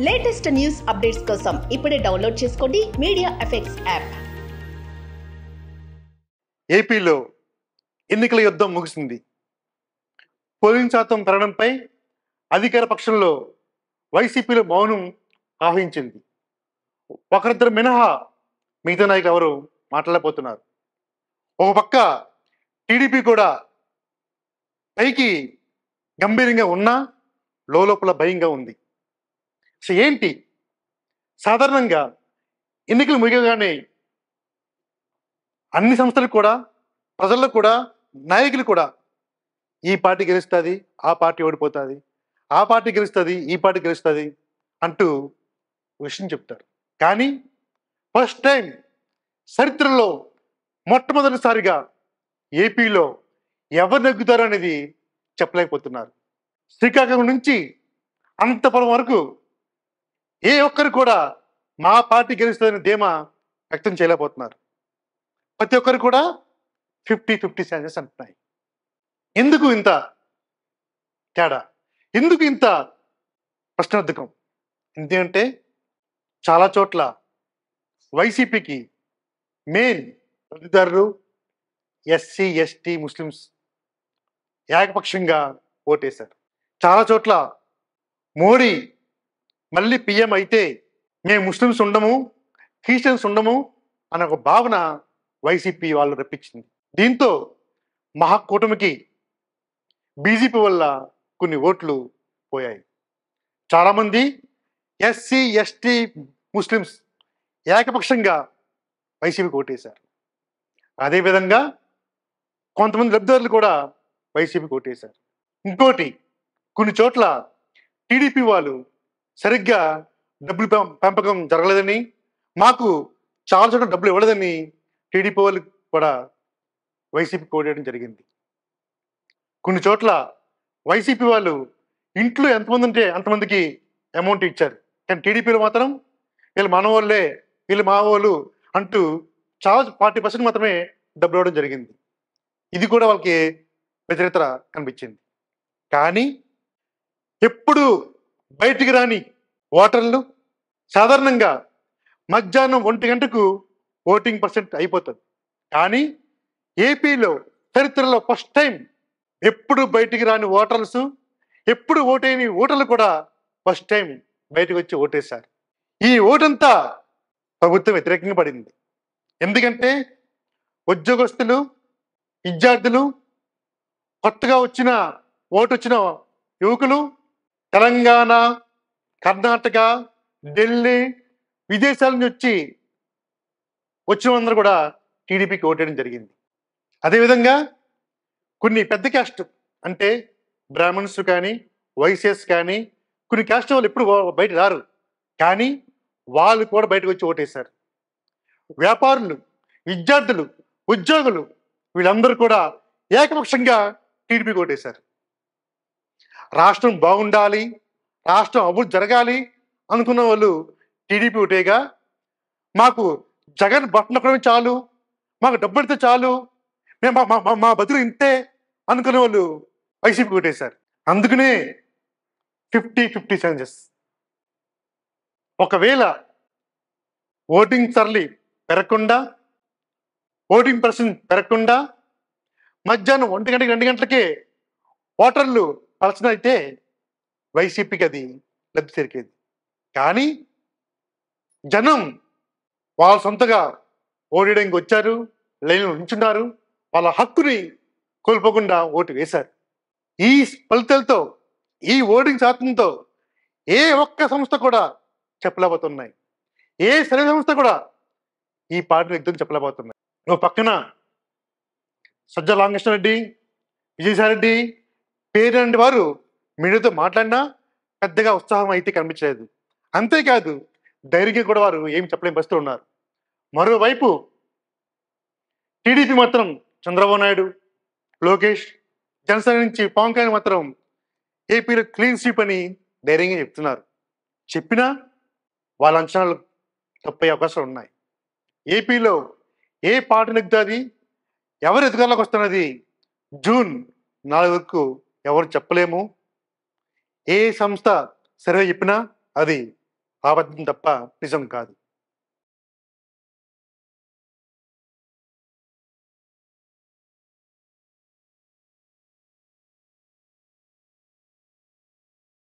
Latest news updates కోసం ఇప్పుడే download చేసుకోండి మీడియా ఎఫెక్ట్స్ యాప్. ఏపీలో ఎన్నికల యుద్ధం ముగిసింది. పోలింగ్ శాతం పెరగడంపై అధికార పక్షంలో వైసీపీలో మౌనం ఆవహించింది. ఒకరిద్దరు మినహా మిగతా నాయకులు ఎవరు మాట్లాడలేకపోతున్నారు. ఒక పక్క టీడీపీ కూడా పైకి గంభీరంగా ఉన్నా లోపల భయంగా ఉంది. సో ఏంటి, సాధారణంగా ఎన్నికలు ముగియగానే అన్ని సంస్థలకు కూడా, ప్రజల్లో కూడా, నాయకులు కూడా ఈ పార్టీ గెలుస్తుంది, ఆ పార్టీ ఓడిపోతుంది, ఆ పార్టీ గెలుస్తుంది, ఈ పార్టీ గెలుస్తుంది అంటూ విషయం చెప్తారు. కానీ ఫస్ట్ టైం చరిత్రలో మొట్టమొదటిసారిగా ఏపీలో ఎవరు నెగ్గుతారు అనేది చెప్పలేకపోతున్నారు. శ్రీకాకుళం నుంచి అనంతపురం వరకు ఏ ఒక్కరు కూడా మా పార్టీ గెలుస్తుందని ధీమా వ్యక్తం చేయలేకపోతున్నారు. ప్రతి ఒక్కరు కూడా 50-50 ఛాన్సెస్ అంటున్నాయి. ఎందుకు ఇంత తేడా? ఎందుకు ఇంత ప్రశ్నార్థకం? ఎందుకంటే చాలా చోట్ల వైసీపీకి మెయిన్ లబ్ధిదారులు ఎస్సీ, ఎస్టీ, ముస్లిమ్స్ ఏకపక్షంగా ఓటేశారు. చాలా చోట్ల మోడీ మళ్ళీ పిఎం అయితే మేము ముస్లిమ్స్ ఉండము, క్రిస్టియన్స్ ఉండము అనే ఒక భావన వైసీపీ వాళ్ళు రప్పించింది. దీంతో మహాకూటమికి బీజేపీ వల్ల కొన్ని ఓట్లు పోయాయి. చాలామంది ఎస్సీ, ఎస్టీ, ముస్లిమ్స్ ఏకపక్షంగా వైసీపీకి ఓటేశారు. అదేవిధంగా కొంతమంది లబ్ధిదారులు కూడా వైసీపీకి ఓటేశారు. ఇంకోటి, కొన్ని చోట్ల టీడీపీ వాళ్ళు సరిగ్గా డబ్బులు పెంపకం జరగలేదని, మాకు చాలా చోట్ల డబ్బులు ఇవ్వలేదని టీడీపీ వాళ్ళు కూడా వైసీపీకి ఓటేయడం జరిగింది. కొన్ని చోట్ల వైసీపీ వాళ్ళు ఇంట్లో ఎంతమంది ఉంటే అంతమందికి అమౌంట్ ఇచ్చారు. కానీ టీడీపీలో మాత్రం వీళ్ళు మన వాళ్ళే, వీళ్ళు మా వాళ్ళు అంటూ చాలా 40% మాత్రమే డబ్బులు ఇవ్వడం జరిగింది. ఇది కూడా వాళ్ళకి వ్యతిరేకత కనిపించింది. కానీ ఎప్పుడు బయటికి రాని ఓటర్లు సాధారణంగా మధ్యాహ్నం 1 గంటకు ఓటింగ్ పర్సెంట్ అయిపోతుంది. కానీ ఏపీలో చరిత్రలో ఫస్ట్ టైం ఎప్పుడు బయటికి రాని ఓటర్స్, ఎప్పుడు ఓటేని ఓటర్లు కూడా ఫస్ట్ టైం బయటకు వచ్చి ఓటేశారు. ఈ ఓటంతా ప్రభుత్వం వ్యతిరేకంగా పడింది. ఎందుకంటే ఉద్యోగస్తులు, విద్యార్థులు, కొత్తగా వచ్చిన ఓటు వచ్చిన యువకులు తెలంగాణ, కర్ణాటక, ఢిల్లీ, విదేశాల నుంచి వచ్చిన అందరూ కూడా టీడీపీకి ఓటేయడం జరిగింది. అదేవిధంగా కొన్ని పెద్ద క్యాస్ట్ అంటే బ్రాహ్మణ్స్ కానీ, వైశ్యస్ కానీ, కొన్ని క్యాస్ట్ వాళ్ళు ఎప్పుడు బయట రారు, కానీ వాళ్ళు కూడా బయటకు వచ్చి ఓటేశారు. వ్యాపారులు, విద్యార్థులు, ఉద్యోగులు వీళ్ళందరూ కూడా ఏకపక్షంగా టీడీపీకి ఓటేశారు. రాష్ట్రం బాగుండాలి, రాష్ట్రం అభివృద్ధి జరగాలి అనుకున్న వాళ్ళు టీడీపీ ఓటేగా, మాకు జగన్ బట్టనొక్కడమే చాలు, మాకు డబ్బు పెడితే చాలు, మేము మా బతులు ఇంతే అనుకునే వాళ్ళు వైసీపీ ఓటేశారు. అందుకనే 50-50 ఛాన్సెస్. ఒకవేళ ఓటింగ్ సరళి పెరగకుండా, ఓటింగ్ పర్సెంట్ పెరగకుండా మధ్యాహ్నం 1 గంటకి 2 గంటలకే ఓటర్లు పలచన అయితే వైసీపీకి అది లబ్ధి చేరికేది. కానీ జనం వాళ్ళ సొంతగా ఓటేయడానికి వచ్చారు, లైన్లో నిల్చున్నారు, వాళ్ళ హక్కుని కోల్పోకుండా ఓటు వేశారు. ఈ ఫలితాలతో, ఈ ఓటింగ్ శాతంతో ఏ ఒక్క సంస్థ కూడా చెప్పలేకపోతున్నాయి, ఏ సర్వే సంస్థ కూడా ఈ పార్టీ వ్యక్తులు చెప్పలేకపోతున్నాయి. ఓ పక్కన సజ్జల రామకృష్ణారెడ్డి, విజయసాయిరెడ్డి పేరు వారు మీడియాతో మాట్లాడినా పెద్దగా ఉత్సాహం అయితే కనిపించలేదు. అంతేకాదు ధైర్యంగా కూడా వారు ఏమి చెప్పలేని పరిస్థితులు ఉన్నారు. మరోవైపు టీడీపీ మాత్రం చంద్రబాబు నాయుడు, లోకేష్, జనసేన నుంచి పవన్ కళ్యాణ్ మాత్రం ఏపీలో క్లీన్ స్వీప్ అని ధైర్యంగా చెప్తున్నారు. చెప్పినా వాళ్ళ అంచనాలు తప్పే అవకాశాలు ఉన్నాయి. ఏపీలో ఏ పార్టీ నెగ్గుతుంది, ఎవరు ఎదుగుదలకు వస్తున్నది జూన్ 4 ఎవరు చెప్పలేము. ఏ సంస్థ సర్వే చెప్పినా అది అబద్ధం తప్ప నిజం కాదు.